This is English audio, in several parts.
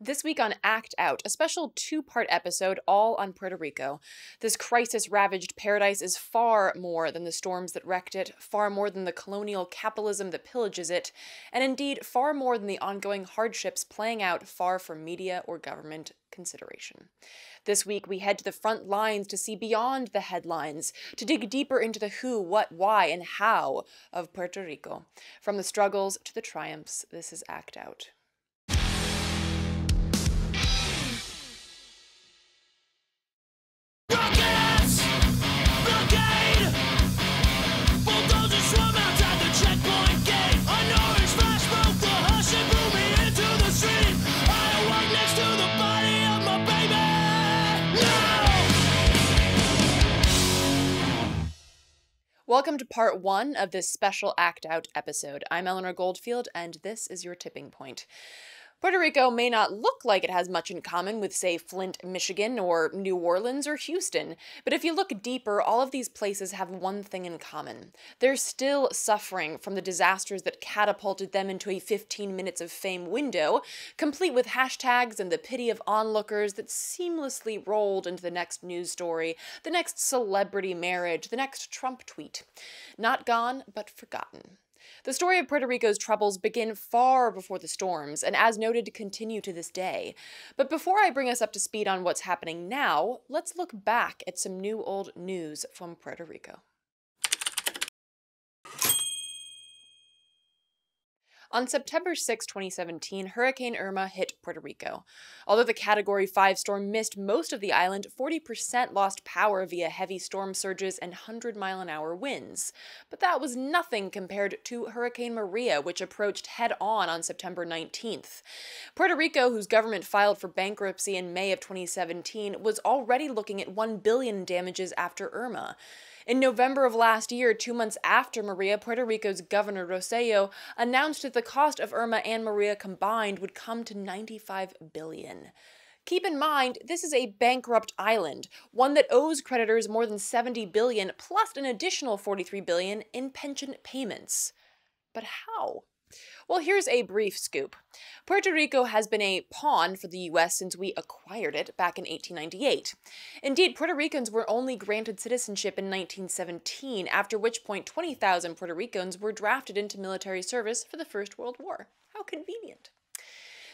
This week on Act Out, a special two-part episode all on Puerto Rico. This crisis-ravaged paradise is far more than the storms that wrecked it, far more than the colonial capitalism that pillages it, and indeed far more than the ongoing hardships playing out far from media or government consideration. This week, we head to the front lines to see beyond the headlines, to dig deeper into the who, what, why, and how of Puerto Rico. From the struggles to the triumphs, this is Act Out. Welcome to part one of this special Act Out episode. I'm Eleanor Goldfield, and this is your tipping point. Puerto Rico may not look like it has much in common with, say, Flint, Michigan, or New Orleans or Houston, but if you look deeper, all of these places have one thing in common. They're still suffering from the disasters that catapulted them into a 15 minutes of fame window, complete with hashtags and the pity of onlookers that seamlessly rolled into the next news story, the next celebrity marriage, the next Trump tweet. Not gone, but forgotten. The story of Puerto Rico's troubles begin far before the storms, and as noted, continue to this day. But before I bring us up to speed on what's happening now, let's look back at some new old news from Puerto Rico. On September 6, 2017, Hurricane Irma hit Puerto Rico. Although the Category 5 storm missed most of the island, 40% lost power via heavy storm surges and 100-mile-an-hour winds. But that was nothing compared to Hurricane Maria, which approached head-on on September 19th. Puerto Rico, whose government filed for bankruptcy in May of 2017, was already looking at $1 billion in damages after Irma. In November of last year, 2 months after Maria, Puerto Rico's Governor Rosario announced that the cost of Irma and Maria combined would come to $95 billion. Keep in mind, this is a bankrupt island, one that owes creditors more than $70 billion plus an additional $43 billion in pension payments. But how? Well, here's a brief scoop. Puerto Rico has been a pawn for the U.S. since we acquired it back in 1898. Indeed, Puerto Ricans were only granted citizenship in 1917, after which point 20,000 Puerto Ricans were drafted into military service for the First World War. How convenient.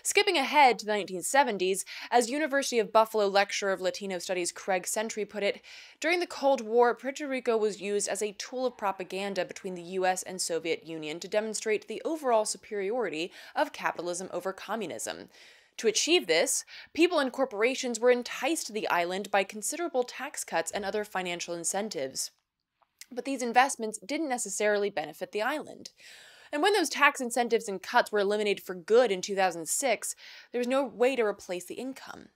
Skipping ahead to the 1970s, as University of Buffalo lecturer of Latino Studies Craig Sentry put it, during the Cold War, Puerto Rico was used as a tool of propaganda between the U.S. and Soviet Union to demonstrate the overall superiority of capitalism over communism. To achieve this, people and corporations were enticed to the island by considerable tax cuts and other financial incentives. But these investments didn't necessarily benefit the island. And when those tax incentives and cuts were eliminated for good in 2006, there was no way to replace the income.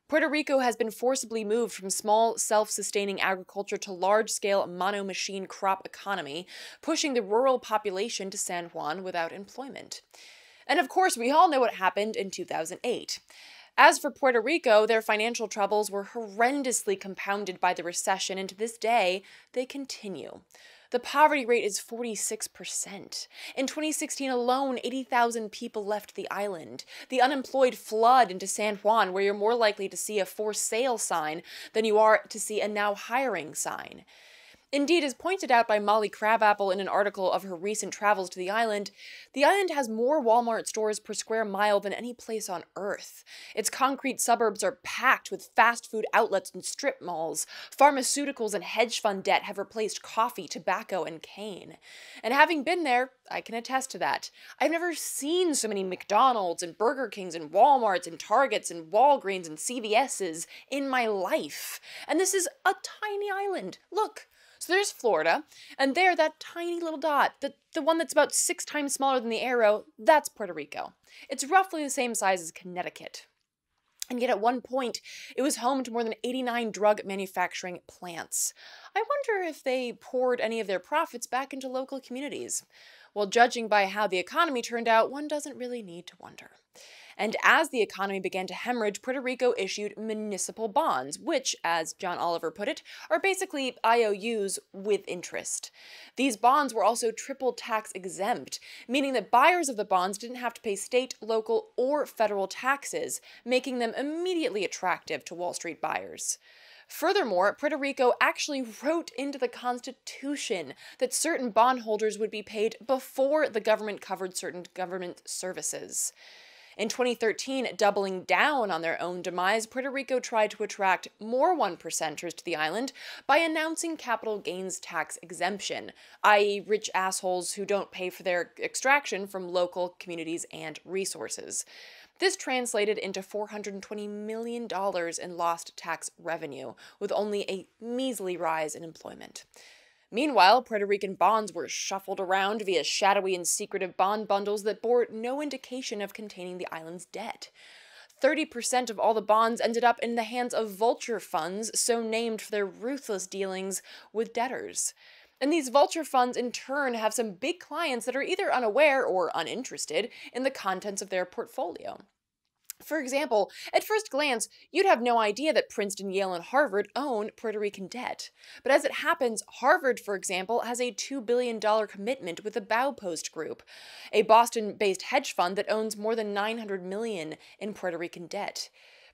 Puerto Rico has been forcibly moved from small, self-sustaining agriculture to large-scale mono-machine crop economy, pushing the rural population to San Juan without employment. And of course, we all know what happened in 2008. As for Puerto Rico, their financial troubles were horrendously compounded by the recession, and to this day, they continue. The poverty rate is 46%. In 2016 alone, 80,000 people left the island. The unemployed flood into San Juan, where you're more likely to see a for sale sign than you are to see a now hiring sign. Indeed, as pointed out by Molly Crabapple in an article of her recent travels to the island has more Walmart stores per square mile than any place on Earth. Its concrete suburbs are packed with fast food outlets and strip malls. Pharmaceuticals and hedge fund debt have replaced coffee, tobacco, and cane. And having been there, I can attest to that. I've never seen so many McDonald's and Burger Kings and Walmarts and Targets and Walgreens and CVS's in my life. And this is a tiny island. Look. So there's Florida, and there, that tiny little dot, the one that's about 6 times smaller than the arrow, that's Puerto Rico. It's roughly the same size as Connecticut. And yet at one point, it was home to more than 89 drug manufacturing plants. I wonder if they poured any of their profits back into local communities. Well, judging by how the economy turned out, one doesn't really need to wonder. And as the economy began to hemorrhage, Puerto Rico issued municipal bonds, which, as John Oliver put it, are basically IOUs with interest. These bonds were also triple tax exempt, meaning that buyers of the bonds didn't have to pay state, local, or federal taxes, making them immediately attractive to Wall Street buyers. Furthermore, Puerto Rico actually wrote into the Constitution that certain bondholders would be paid before the government covered certain government services. In 2013, doubling down on their own demise, Puerto Rico tried to attract more one-percenters to the island by announcing capital gains tax exemption, i.e. rich assholes who don't pay for their extraction from local communities and resources. This translated into $420 million in lost tax revenue, with only a measly rise in employment. Meanwhile, Puerto Rican bonds were shuffled around via shadowy and secretive bond bundles that bore no indication of containing the island's debt. 30% of all the bonds ended up in the hands of vulture funds, so named for their ruthless dealings with debtors. And these vulture funds, in turn, have some big clients that are either unaware or uninterested in the contents of their portfolio. For example, at first glance, you'd have no idea that Princeton, Yale, and Harvard own Puerto Rican debt. But as it happens, Harvard, for example, has a $2 billion commitment with the Baupost Group, a Boston-based hedge fund that owns more than $900 million in Puerto Rican debt.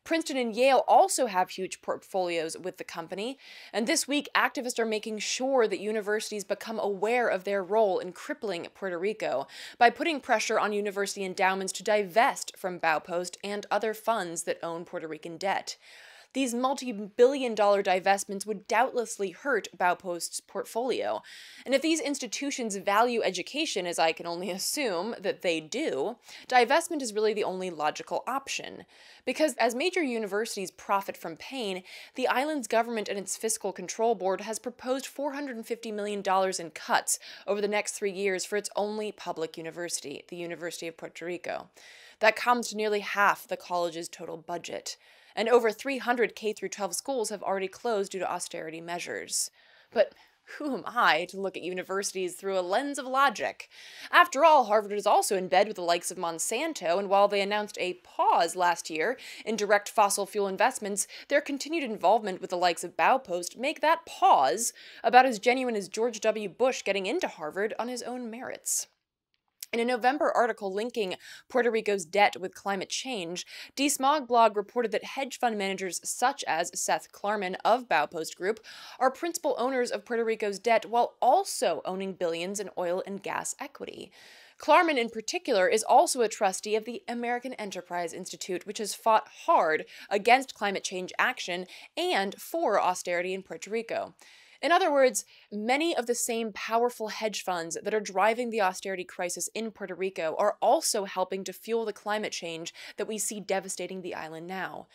Princeton and Yale also have huge portfolios with the company, and this week activists are making sure that universities become aware of their role in crippling Puerto Rico by putting pressure on university endowments to divest from Baupost and other funds that own Puerto Rican debt. These multi-billion-dollar divestments would doubtlessly hurt Baupost's portfolio. And if these institutions value education, as I can only assume that they do, divestment is really the only logical option. Because as major universities profit from pain, the island's government and its fiscal control board has proposed $450 million in cuts over the next 3 years for its only public university, the University of Puerto Rico. That comes to nearly half the college's total budget. And over 300 K-12 schools have already closed due to austerity measures. But who am I to look at universities through a lens of logic? After all, Harvard is also in bed with the likes of Monsanto, and while they announced a pause last year in direct fossil fuel investments, their continued involvement with the likes of Baupost make that pause about as genuine as George W. Bush getting into Harvard on his own merits. In a November article linking Puerto Rico's debt with climate change, DeSmog blog reported that hedge fund managers such as Seth Klarman of Baupost Group are principal owners of Puerto Rico's debt while also owning billions in oil and gas equity. Klarman, in particular, is also a trustee of the American Enterprise Institute, which has fought hard against climate change action and for austerity in Puerto Rico. In other words, many of the same powerful hedge funds that are driving the austerity crisis in Puerto Rico are also helping to fuel the climate change that we see devastating the island now.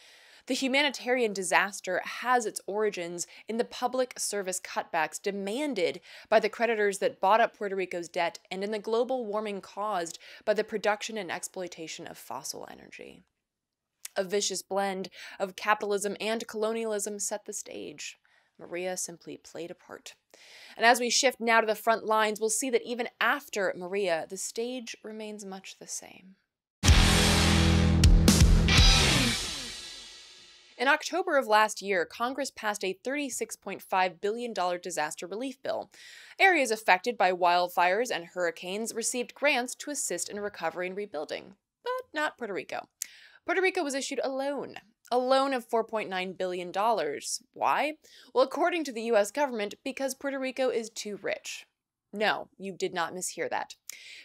The humanitarian disaster has its origins in the public service cutbacks demanded by the creditors that bought up Puerto Rico's debt and in the global warming caused by the production and exploitation of fossil energy. A vicious blend of capitalism and colonialism set the stage. Maria simply played a part. And as we shift now to the front lines, we'll see that even after Maria, the stage remains much the same. In October of last year, Congress passed a $36.5 billion disaster relief bill. Areas affected by wildfires and hurricanes received grants to assist in recovery and rebuilding, but not Puerto Rico. Puerto Rico was issued a loan of $4.9 billion. Why? Well, according to the U.S. government, because Puerto Rico is too rich. No, you did not mishear that.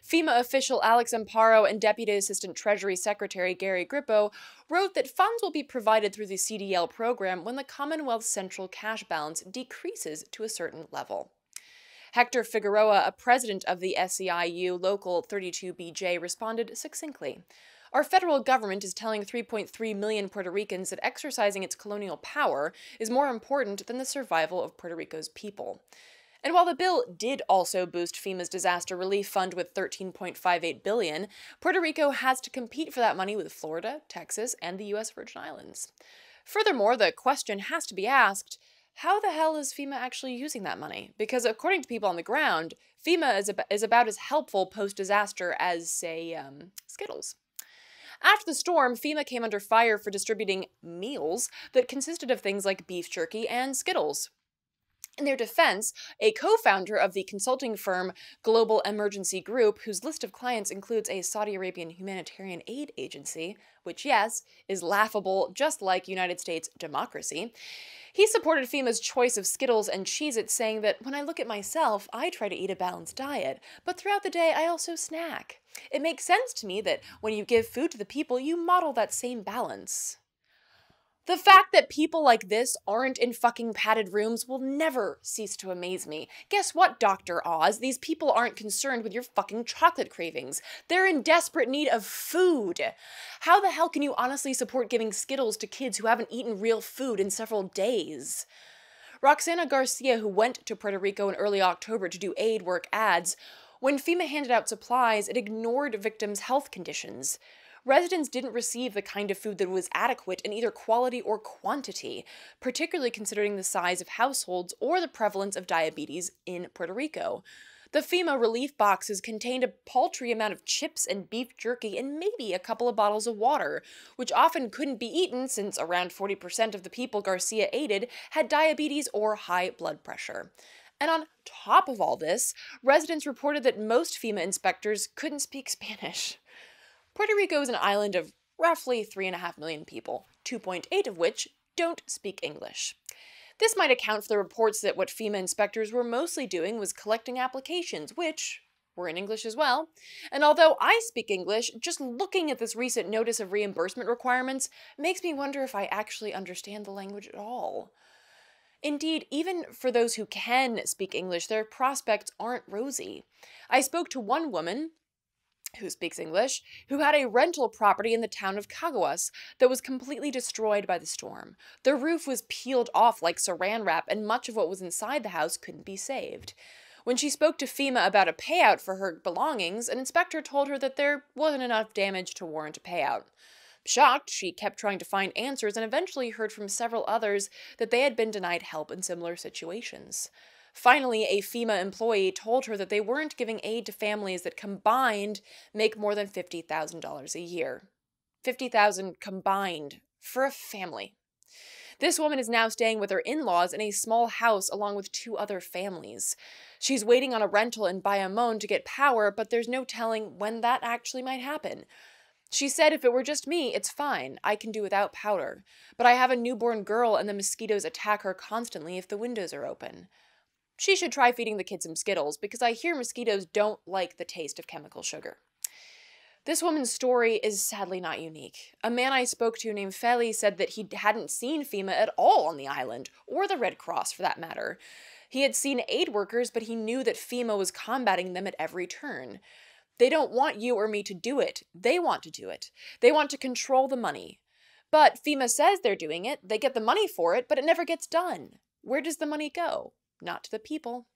FEMA official Alex Amparo and Deputy Assistant Treasury Secretary Gary Grippo wrote that funds will be provided through the CDL program when the Commonwealth's central cash balance decreases to a certain level. Hector Figueroa, a president of the SEIU Local 32BJ, responded succinctly. Our federal government is telling 3.3 million Puerto Ricans that exercising its colonial power is more important than the survival of Puerto Rico's people. And while the bill did also boost FEMA's disaster relief fund with $13.58 billion, Puerto Rico has to compete for that money with Florida, Texas, and the U.S. Virgin Islands. Furthermore, the question has to be asked, how the hell is FEMA actually using that money? Because according to people on the ground, FEMA is about as helpful post-disaster as, say, Skittles. After the storm, FEMA came under fire for distributing meals that consisted of things like beef jerky and Skittles. In their defense, a co-founder of the consulting firm Global Emergency Group, whose list of clients includes a Saudi Arabian humanitarian aid agency, which, yes, is laughable just like United States democracy, he supported FEMA's choice of Skittles and Cheez-Its, saying that, "When I look at myself, I try to eat a balanced diet, but throughout the day I also snack. It makes sense to me that when you give food to the people, you model that same balance." The fact that people like this aren't in fucking padded rooms will never cease to amaze me. Guess what, Dr. Oz? These people aren't concerned with your fucking chocolate cravings. They're in desperate need of food. How the hell can you honestly support giving Skittles to kids who haven't eaten real food in several days? Roxana Garcia, who went to Puerto Rico in early October to do aid work, adds, "When FEMA handed out supplies, it ignored victims' health conditions. Residents didn't receive the kind of food that was adequate in either quality or quantity, particularly considering the size of households or the prevalence of diabetes in Puerto Rico. The FEMA relief boxes contained a paltry amount of chips and beef jerky and maybe a couple of bottles of water, which often couldn't be eaten since around 40% of the people Garcia aided had diabetes or high blood pressure." And on top of all this, residents reported that most FEMA inspectors couldn't speak Spanish. Puerto Rico is an island of roughly 3.5 million people, 2.8 of which don't speak English. This might account for the reports that what FEMA inspectors were mostly doing was collecting applications, which were in English as well. And although I speak English, just looking at this recent notice of reimbursement requirements makes me wonder if I actually understand the language at all. Indeed, even for those who can speak English, their prospects aren't rosy. I spoke to one woman who speaks English, who had a rental property in the town of Caguas that was completely destroyed by the storm. The roof was peeled off like saran wrap, and much of what was inside the house couldn't be saved. When she spoke to FEMA about a payout for her belongings, an inspector told her that there wasn't enough damage to warrant a payout. Shocked, she kept trying to find answers and eventually heard from several others that they had been denied help in similar situations. Finally, a FEMA employee told her that they weren't giving aid to families that combined make more than $50,000 a year. $50,000 combined for a family. This woman is now staying with her in-laws in a small house along with 2 other families. She's waiting on a rental in Bayamon to get power, but there's no telling when that actually might happen. She said, "If it were just me, it's fine. I can do without power. But I have a newborn girl and the mosquitoes attack her constantly if the windows are open." She should try feeding the kids some Skittles, because I hear mosquitoes don't like the taste of chemical sugar. This woman's story is sadly not unique. A man I spoke to named Feli said that he hadn't seen FEMA at all on the island, or the Red Cross for that matter. He had seen aid workers, but he knew that FEMA was combating them at every turn. They don't want you or me to do it. They want to do it. They want to control the money. But FEMA says they're doing it, they get the money for it, but it never gets done. Where does the money go? Not to the people.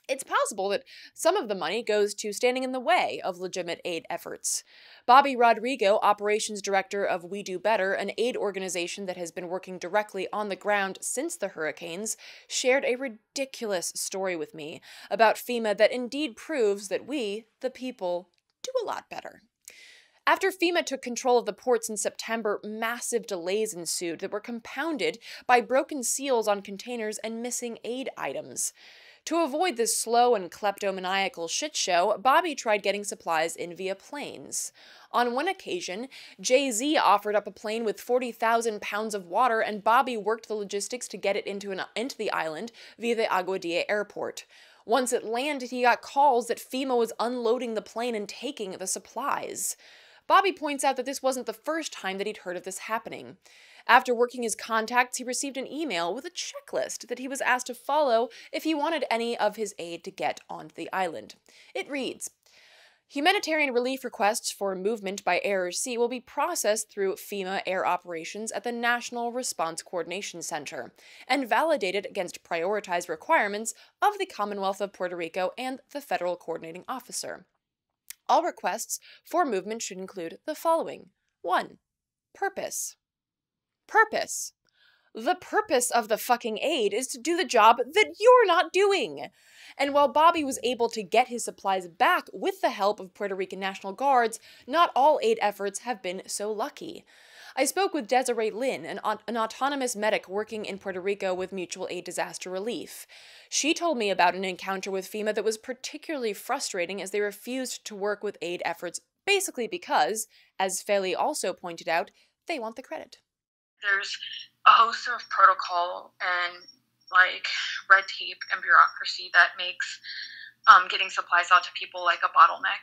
It's possible that some of the money goes to standing in the way of legitimate aid efforts. Bobby Rodrigo, operations director of We Do Better, an aid organization that has been working directly on the ground since the hurricanes, shared a ridiculous story with me about FEMA that indeed proves that we, the people, do a lot better. After FEMA took control of the ports in September, massive delays ensued that were compounded by broken seals on containers and missing aid items. To avoid this slow and kleptomaniacal shit show, Bobby tried getting supplies in via planes. On one occasion, Jay-Z offered up a plane with 40,000 pounds of water, and Bobby worked the logistics to get it into the island via the Aguadilla airport. Once it landed, he got calls that FEMA was unloading the plane and taking the supplies. Bobby points out that this wasn't the first time that he'd heard of this happening. After working his contacts, he received an email with a checklist that he was asked to follow if he wanted any of his aid to get onto the island. It reads, "Humanitarian relief requests for movement by air or sea will be processed through FEMA air operations at the National Response Coordination Center and validated against prioritized requirements of the Commonwealth of Puerto Rico and the Federal Coordinating Officer. All requests for movement should include the following. 1. Purpose. Purpose. The purpose of the fucking aid is to do the job that you're not doing. And while Bobby was able to get his supplies back with the help of Puerto Rican National Guards, not all aid efforts have been so lucky. I spoke with Desiree Lynn, an autonomous medic working in Puerto Rico with Mutual Aid Disaster Relief. She told me about an encounter with FEMA that was particularly frustrating as they refused to work with aid efforts, basically because, as Feli also pointed out, they want the credit. There's a host of protocol and like red tape and bureaucracy that makes getting supplies out to people like a bottleneck.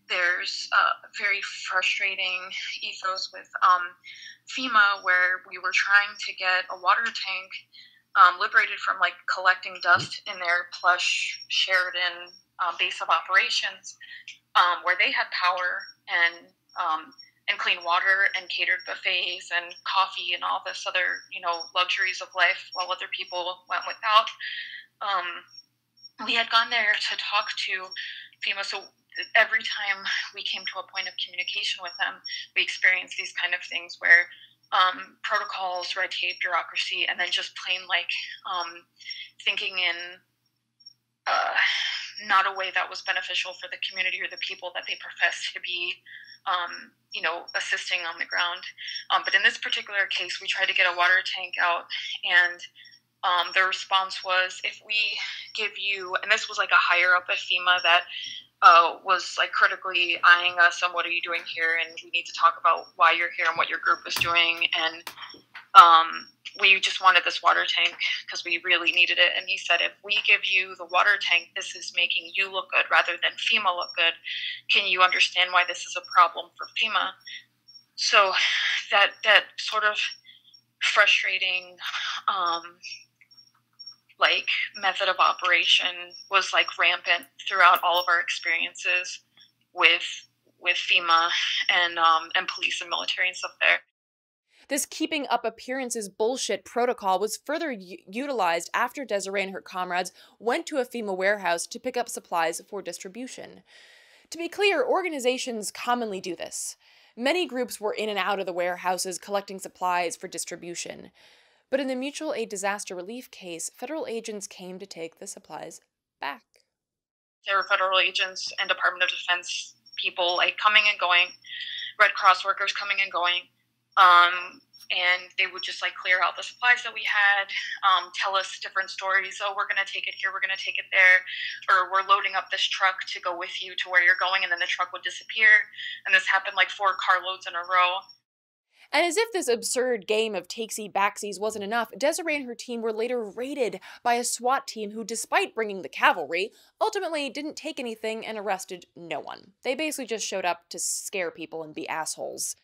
There's a very frustrating ethos with FEMA where we were trying to get a water tank liberated from like collecting dust in their plush Sheridan base of operations, where they had power and clean water and catered buffets and coffee and all this other, luxuries of life while other people went without. We had gone there to talk to FEMA. So every time we came to a point of communication with them, we experienced these kind of things where protocols, red tape, bureaucracy, and then just plain thinking in not a way that was beneficial for the community or the people that they profess to be assisting on the ground. But in this particular case, we tried to get a water tank out, and the response was, if we give you, and this was like a higher up at FEMA that was like critically eyeing us on what are you doing here, and we need to talk about why you're here and what your group is doing, and we just wanted this water tank because we really needed it. And he said, if we give you the water tank, this is making you look good rather than FEMA look good. Can you understand why this is a problem for FEMA? So that sort of frustrating method of operation was like rampant throughout all of our experiences with FEMA and police and military and stuff there. This keeping up appearances bullshit protocol was further utilized after Desiree and her comrades went to a FEMA warehouse to pick up supplies for distribution. To be clear, organizations commonly do this. Many groups were in and out of the warehouses collecting supplies for distribution. But in the Mutual Aid Disaster Relief case, federal agents came to take the supplies back. There were federal agents and Department of Defense people coming and going, Red Cross workers coming and going. And they would just clear out the supplies that we had, tell us different stories. Oh, we're going to take it here, we're going to take it there, or we're loading up this truck to go with you to where you're going, and then the truck would disappear. And this happened 4 carloads in a row. And as if this absurd game of takesy-backsies wasn't enough, Desiree and her team were later raided by a SWAT team who, despite bringing the cavalry, ultimately didn't take anything and arrested no one. They basically just showed up to scare people and be assholes.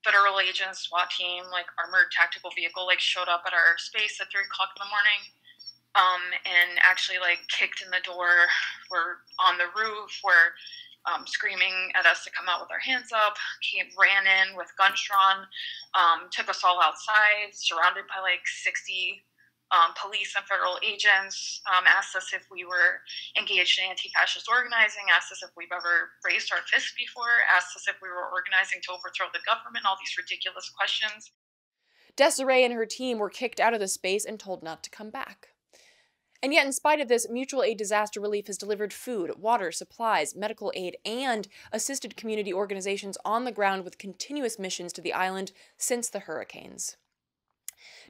Federal agents, SWAT team, armored tactical vehicle, showed up at our space at 3 o'clock in the morning, and actually, kicked in the door. We're on the roof, we're screaming at us to come out with our hands up, ran in with guns drawn, took us all outside, surrounded by 60 police and federal agents, asked us if we were engaged in anti-fascist organizing, asked us if we've ever raised our fists before, asked us if we were organizing to overthrow the government, all these ridiculous questions. Desiree and her team were kicked out of the space and told not to come back. And yet, in spite of this, Mutual Aid Disaster Relief has delivered food, water, supplies, medical aid, and assisted community organizations on the ground with continuous missions to the island since the hurricanes.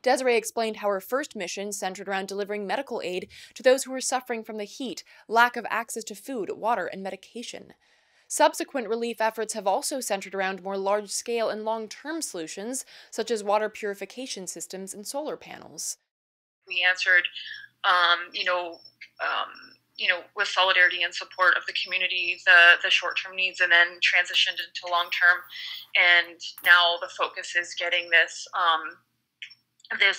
Desiree explained how her first mission centered around delivering medical aid to those who were suffering from the heat, lack of access to food, water, and medication. Subsequent relief efforts have also centered around more large-scale and long-term solutions, such as water purification systems and solar panels. We answered with solidarity and support of the community, the short-term needs, and then transitioned into long-term. And now the focus is getting this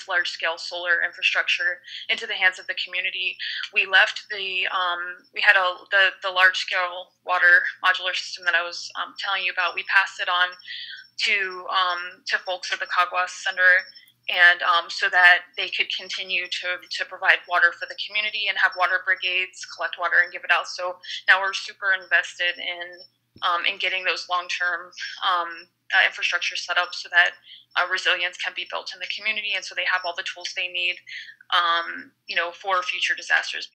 large-scale solar infrastructure into the hands of the community. We left we had the large-scale water modular system that I was telling you about. We passed it on to folks at the Caguas Center, and so that they could continue to provide water for the community and have water brigades collect water and give it out. So now we're super invested in getting those long-term infrastructure set up so that resilience can be built in the community, and so they have all the tools they need, for future disasters.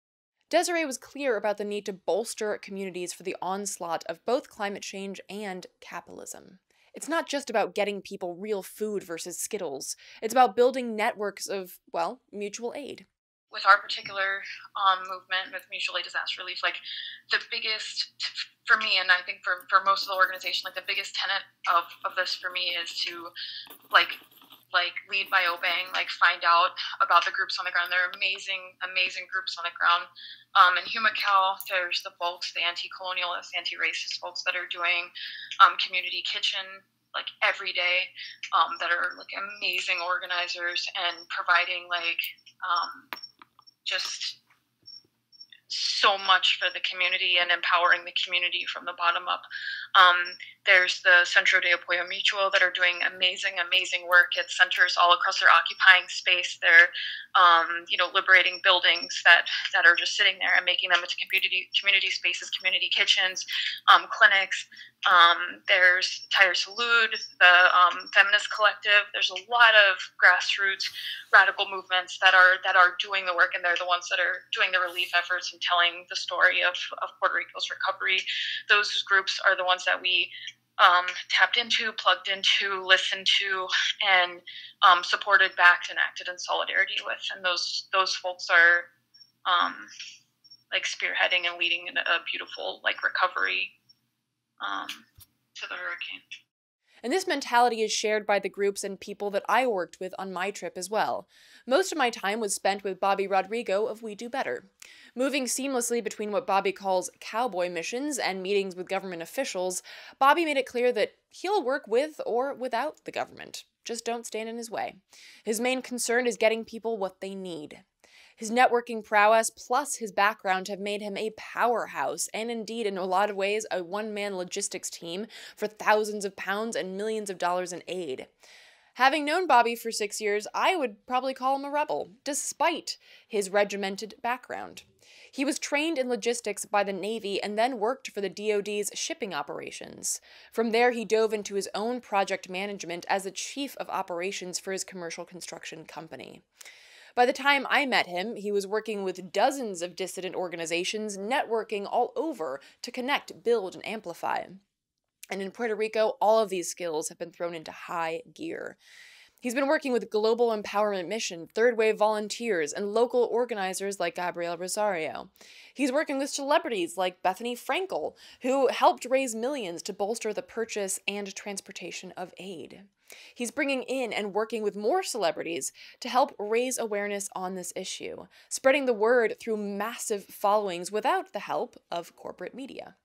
Desiree was clear about the need to bolster communities for the onslaught of both climate change and capitalism. It's not just about getting people real food versus Skittles. It's about building networks of, well, mutual aid. With our particular movement with mutual aid disaster relief, like the biggest, for me, and I think for most of the organization, like the biggest tenet of this for me is to like lead by obeying, like find out about the groups on the ground. There are amazing groups on the ground. In Humacal, there's the folks, the anti-colonialist, anti-racist folks that are doing community kitchen like every day, that are like amazing organizers and providing like just so much for the community and empowering the community from the bottom up. There's the Centro de Apoyo Mutual that are doing amazing work at centers all across their occupying space. They're, liberating buildings that are just sitting there and making them into community spaces, community kitchens, clinics. There's Tire Salud, the feminist collective. There's a lot of grassroots radical movements that are doing the work, and they're the ones that are doing the relief efforts and telling the story of Puerto Rico's recovery. Those groups are the ones that we tapped into, plugged into, listened to, and supported, backed, and acted in solidarity with. And those folks are like spearheading and leading a beautiful like recovery to the hurricane. And this mentality is shared by the groups and people that I worked with on my trip as well. Most of my time was spent with Bobby Rodrigo of We Do Better. Moving seamlessly between what Bobby calls cowboy missions and meetings with government officials, Bobby made it clear that he'll work with or without the government. Just don't stand in his way. His main concern is getting people what they need. His networking prowess plus his background have made him a powerhouse, and indeed, in a lot of ways, a one-man logistics team for thousands of pounds and millions of dollars in aid. Having known Bobby for 6 years, I would probably call him a rebel, despite his regimented background. He was trained in logistics by the Navy and then worked for the DoD's shipping operations. From there, he dove into his own project management as the chief of operations for his commercial construction company. By the time I met him, he was working with dozens of dissident organizations, networking all over to connect, build, and amplify. And in Puerto Rico, all of these skills have been thrown into high gear. He's been working with Global Empowerment Mission, Third Wave volunteers, and local organizers like Daria Rosario. He's working with celebrities like Bethany Frankel, who helped raise millions to bolster the purchase and transportation of aid. He's bringing in and working with more celebrities to help raise awareness on this issue, spreading the word through massive followings without the help of corporate media.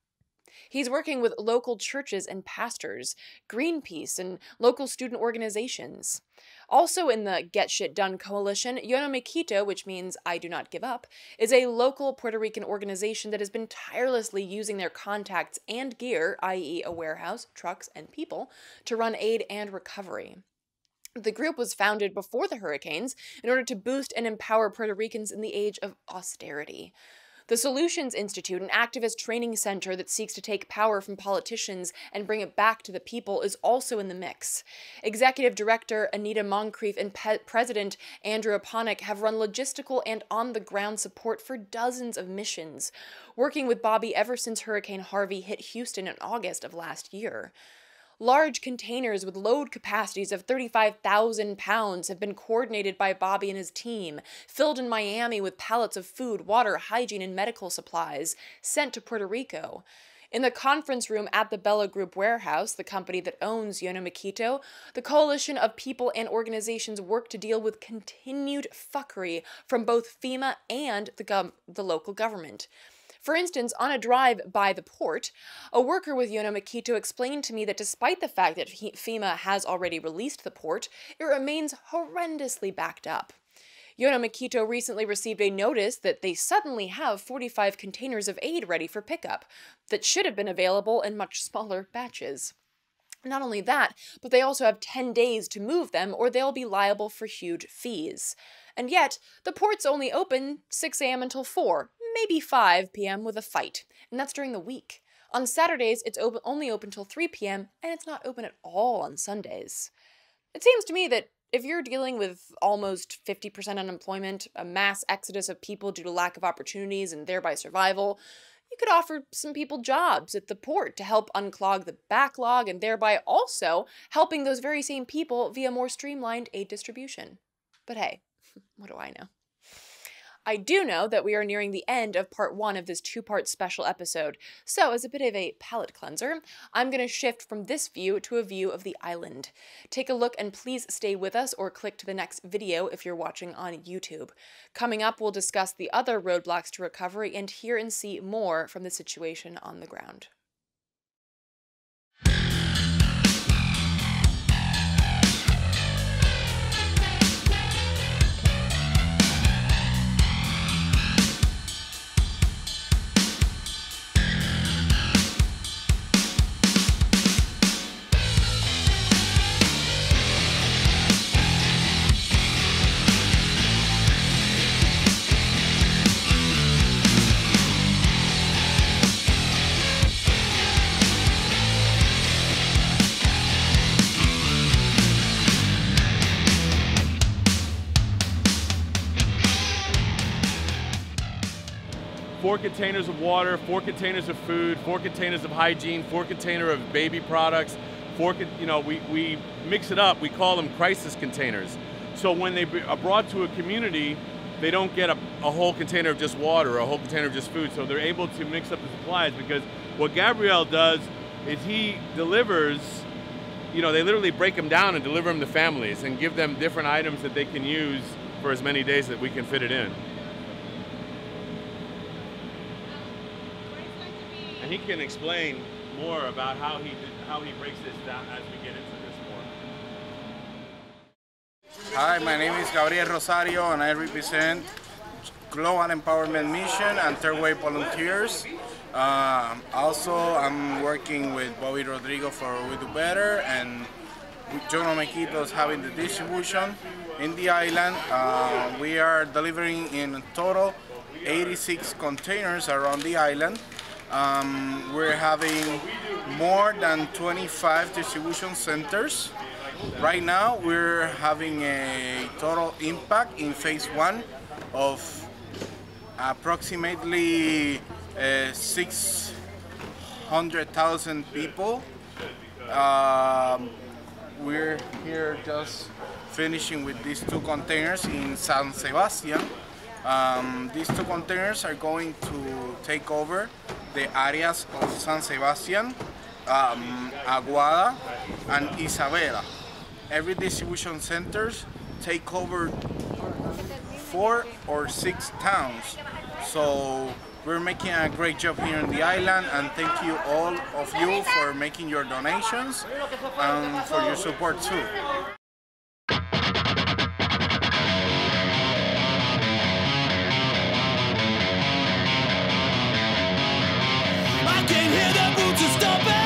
He's working with local churches and pastors, Greenpeace, and local student organizations. Also in the Get Shit Done coalition, Yo No Me Quito, which means I do not give up, is a local Puerto Rican organization that has been tirelessly using their contacts and gear, i.e. a warehouse, trucks, and people, to run aid and recovery. The group was founded before the hurricanes in order to boost and empower Puerto Ricans in the age of austerity. The Solutions Institute, an activist training center that seeks to take power from politicians and bring it back to the people, is also in the mix. Executive Director Anita Moncrief and President Andrew Aponic have run logistical and on-the-ground support for dozens of missions, working with Bobby ever since Hurricane Harvey hit Houston in August of last year. Large containers with load capacities of 35,000 pounds have been coordinated by Bobby and his team, filled in Miami with pallets of food, water, hygiene, and medical supplies, sent to Puerto Rico. In the conference room at the Bella Group warehouse, the company that owns Yo No Me Quito, the coalition of people and organizations work to deal with continued fuckery from both FEMA and the local government. For instance, on a drive by the port, a worker with Yo No Me Quito explained to me that despite the fact that FEMA has already released the port, it remains horrendously backed up. Yo No Me Quito recently received a notice that they suddenly have 45 containers of aid ready for pickup that should have been available in much smaller batches. Not only that, but they also have 10 days to move them or they'll be liable for huge fees. And yet, the port's only open 6 a.m. until 4, maybe 5 p.m. with a fight, and that's during the week. On Saturdays, it's only open till 3 p.m., and it's not open at all on Sundays. It seems to me that if you're dealing with almost 50% unemployment, a mass exodus of people due to lack of opportunities and thereby survival, you could offer some people jobs at the port to help unclog the backlog and thereby also helping those very same people via more streamlined aid distribution. But hey, what do I know? I do know that we are nearing the end of part 1 of this 2-part special episode, so as a bit of a palate cleanser, I'm going to shift from this view to a view of the island. Take a look and please stay with us or click to the next video if you're watching on YouTube. Coming up, we'll discuss the other roadblocks to recovery and hear and see more from the situation on the ground. Four containers of water, 4 containers of food, 4 containers of hygiene, 4 containers of baby products, we mix it up, we call them crisis containers. So when they are brought to a community, they don't get a whole container of just water or a whole container of just food, so they're able to mix up the supplies, because what Gabriel does is he delivers, they literally break them down and deliver them to families and give them different items that they can use for as many days that we can fit it in. And he can explain more about how he breaks this down as we get into this more. Hi, my name is Daria Rosario and I represent Global Empowerment Mission and Third Wave Volunteers. Also, I'm working with Bobby Rodrigo for We Do Better, and John Mequitos having the distribution in the island. We are delivering in total 86 containers around the island. We're having more than 25 distribution centers. Right now, we're having a total impact in phase 1 of approximately 600,000 people. We're here just finishing with these 2 containers in San Sebastian. These 2 containers are going to take over the areas of San Sebastian, Aguada, and Isabela. Every distribution centers take over 4 or 6 towns. So we're making a great job here in the island, and thank you all of you for making your donations and for your support too. I can hear the boots are stomping.